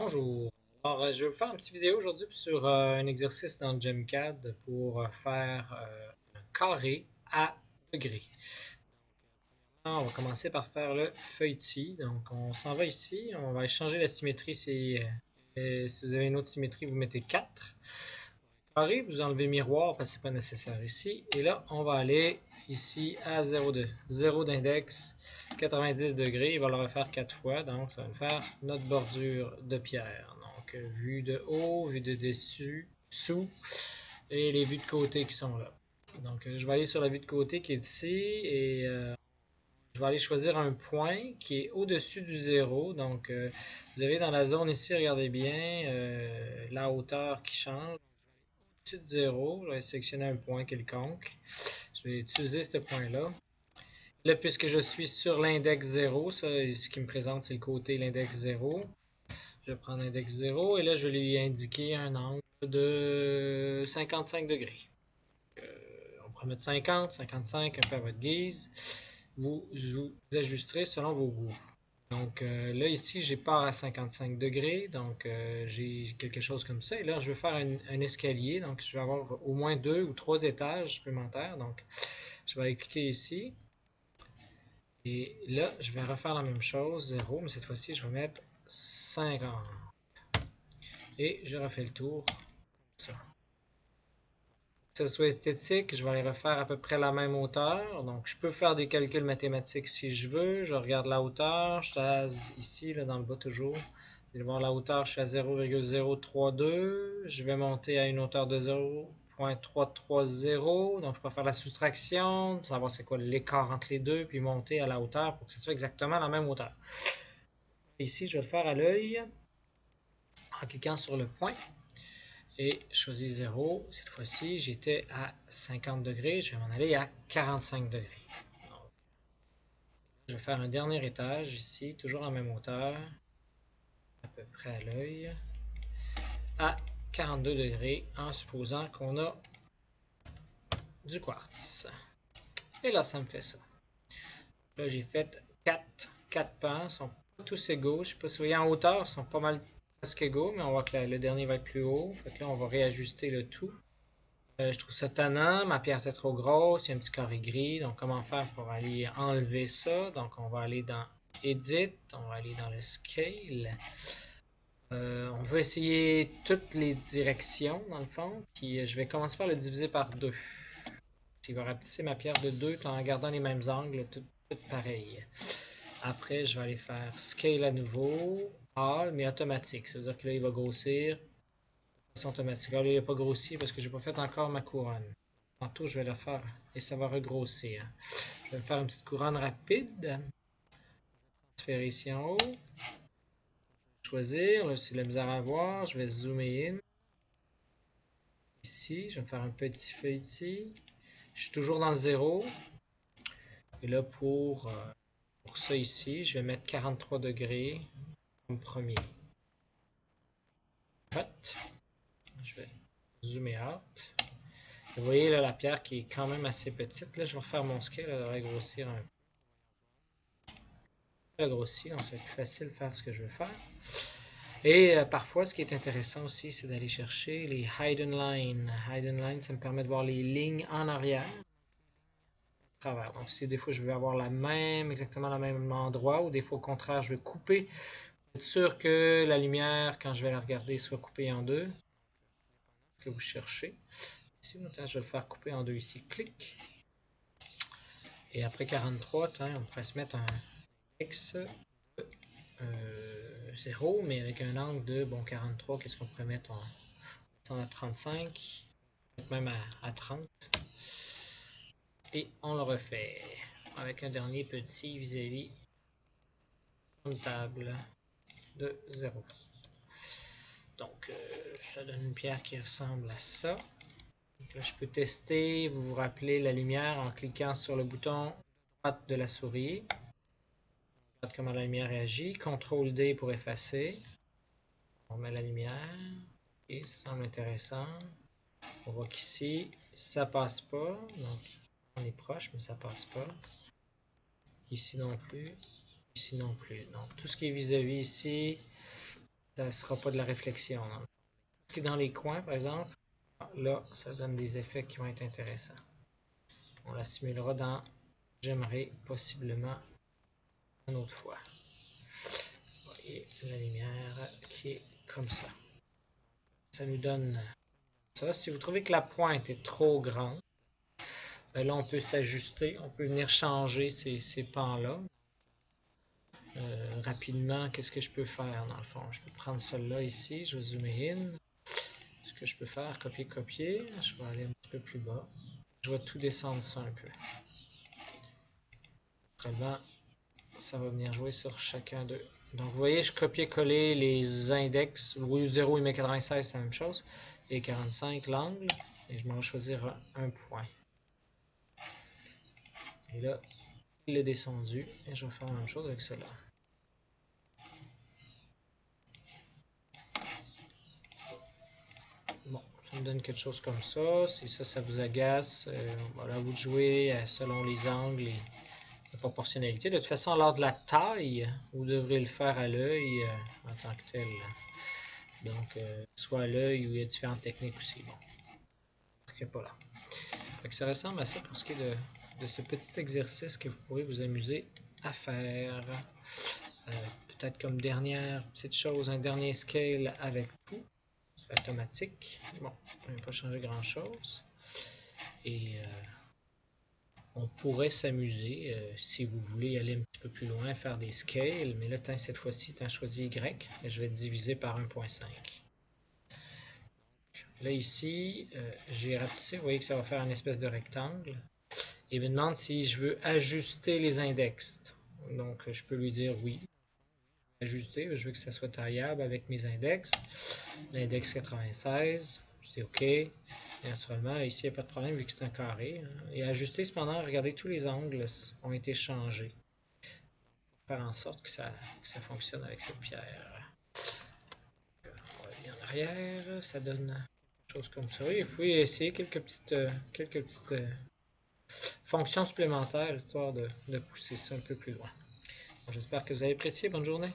Bonjour. Alors, je vais vous faire une petite vidéo aujourd'hui sur un exercice dans GEMCAD pour faire un carré à degrés. On va commencer par faire le feuilletis. Donc, on s'en va ici. On va changer la symétrie. Si vous avez une autre symétrie, vous mettez 4. Carré, vous enlevez miroir parce que ce n'est pas nécessaire ici. Et là, on va aller ici à 0,2. 0 d'index, 90 degrés. Il va le refaire 4 fois. Donc, ça va nous faire notre bordure de pierre. Donc, vue de haut, vue de dessus, sous, et les vues de côté qui sont là. Donc, je vais aller sur la vue de côté qui est ici et je vais aller choisir un point qui est au-dessus du 0. Donc, vous avez dans la zone ici, regardez bien, la hauteur qui change. Au-dessus de 0, je vais sélectionner un point quelconque. Je vais utiliser ce point-là. Là, puisque je suis sur l'index 0, ça, ce qui me présente, c'est le côté l'index 0. Je vais prendre l'index 0 et là, je vais lui indiquer un angle de 55 degrés. On pourrait mettre 50, 55, un peu à votre guise. Vous ajusterez selon vos goûts. Donc là, ici, j'ai part à 55 degrés, donc j'ai quelque chose comme ça. Et là, je vais faire un escalier, donc je vais avoir au moins 2 ou 3 étages supplémentaires. Donc, je vais aller cliquer ici. Et là, je vais refaire la même chose, 0, mais cette fois-ci, je vais mettre 50. Et je refais le tour, comme ça. Pour que ce soit esthétique, je vais aller refaire à peu près la même hauteur. Donc, je peux faire des calculs mathématiques si je veux. Je regarde la hauteur, je suis ici, là, dans le bas toujours. Vous allez voir la hauteur, je suis à 0,032. Je vais monter à une hauteur de 0,330. Donc, je peux faire la soustraction, savoir c'est quoi l'écart entre les deux, puis monter à la hauteur pour que ce soit exactement la même hauteur. Ici, je vais le faire à l'œil en cliquant sur le point. Et je choisis 0. Cette fois-ci, j'étais à 50 degrés. Je vais m'en aller à 45 degrés. Donc, je vais faire un dernier étage ici, toujours à la même hauteur, à peu près à l'œil, à 42 degrés, en supposant qu'on a du quartz. Et là, ça me fait ça. Là, j'ai fait 4 pans. Ils ne sont pas tous égaux. Je ne sais pas si vous voyez en hauteur, ils sont pas mal presque égaux, mais on voit que le dernier va être plus haut. Fait que là, on va réajuster le tout. Je trouve ça tannant, ma pierre était trop grosse, il y a un petit carré gris, donc comment faire pour aller enlever ça? Donc on va aller dans Edit, on va aller dans le Scale. On va essayer toutes les directions dans le fond, puis je vais commencer par le diviser par 2. Il va rapetisser ma pierre de 2 tout en gardant les mêmes angles, tout pareil. Après, je vais aller faire Scale à nouveau, All, mais automatique, ça veut dire que là il va grossir automatique. Là, il n'a pas grossi parce que j'ai pas fait encore ma couronne. Tantôt, je vais le faire et ça va regrossir. Je vais me faire une petite couronne rapide. Transférer ici en haut. Choisir. Là, c'est de la misère à voir. Je vais zoomer in. Ici, je vais me faire un petit feuilletis. Je suis toujours dans le 0. Et là, pour ça ici, je vais mettre 43 degrés comme premier. Hop. Je vais zoomer out. Vous voyez là la pierre qui est quand même assez petite. Là, je vais refaire mon scale, elle devrait grossir un peu. Elle a grossi, donc c'est plus facile de faire ce que je veux faire. Et parfois, ce qui est intéressant aussi, c'est d'aller chercher les hidden lines. Hidden lines, ça me permet de voir les lignes en arrière. À travers. Donc, si des fois je veux avoir exactement le même endroit, ou des fois au contraire, je veux couper, pour être sûr que la lumière, quand je vais la regarder, soit coupée en deux. Ce que vous cherchez. Ici, maintenant, je vais le faire couper en deux ici. Clic. Et après 43, on pourrait se mettre un X 0, mais avec un angle de 43, qu'est-ce qu'on pourrait mettre à 35, même à 30. Et on le refait avec un dernier petit vis-à-vis une table de 0. Donc, ça donne une pierre qui ressemble à ça. Donc là, je peux tester, vous vous rappelez la lumière en cliquant sur le bouton droite de la souris. Regarde comment la lumière réagit. CTRL D pour effacer. On met la lumière. Et ça semble intéressant. On voit qu'ici, ça passe pas. Donc, on est proche, mais ça passe pas. Ici non plus. Ici non plus. Donc, tout ce qui est vis-à-vis ici, ça ne sera pas de la réflexion. Tout ce qui est dans les coins, par exemple, là, ça donne des effets qui vont être intéressants. On la simulera dans J'aimerais possiblement une autre fois. Vous voyez la lumière qui est comme ça. Ça nous donne ça. Si vous trouvez que la pointe est trop grande, là on peut s'ajuster, on peut venir changer ces pans-là. Rapidement, qu'est-ce que je peux faire dans le fond? Je peux prendre celle-là ici, je vais zoomer in. Ce que je peux faire, copier-copier. Je vais aller un petit peu plus bas. Je vais tout descendre ça un peu. Vraiment, ça va venir jouer sur chacun d'eux. Donc vous voyez, je copie-coller les index. Oui, 0 et 96, c'est la même chose. Et 45, l'angle. Et je m'en vais choisir un point. Et là, il est descendu. Et je vais faire la même chose avec cela. Bon, ça me donne quelque chose comme ça. Si ça vous agace, voilà, vous jouez selon les angles et la proportionnalité. De toute façon, lors de la taille, vous devrez le faire à l'œil en tant que tel. Donc, soit à l'œil ou il y a différentes techniques aussi. Bon, je ne pas là. Fait que ça ressemble à ça pour ce qui est de ce petit exercice que vous pourrez vous amuser à faire. Peut-être comme dernière petite chose, un dernier scale avec tout. C'est automatique. Bon, on n'a pas changé grand chose. Et on pourrait s'amuser, si vous voulez aller un petit peu plus loin, faire des scales, mais là, cette fois-ci, tu as choisi Y, et je vais diviser par 1.5. Là, ici, j'ai rapetissé, vous voyez que ça va faire une espèce de rectangle. Et il me demande si je veux ajuster les index. Donc, je peux lui dire oui. Ajuster, je veux que ça soit taillable avec mes index. L'index 96, je dis OK. Et naturellement, ici, il n'y a pas de problème vu que c'est un carré. Et ajuster, cependant, regardez, tous les angles ont été changés. Pour faire en sorte que ça fonctionne avec cette pierre. On revient en arrière, ça donne quelque chose comme ça. Et vous pouvez essayer quelques petites fonctions supplémentaires, histoire de pousser ça un peu plus loin. J'espère que vous avez apprécié. Bonne journée.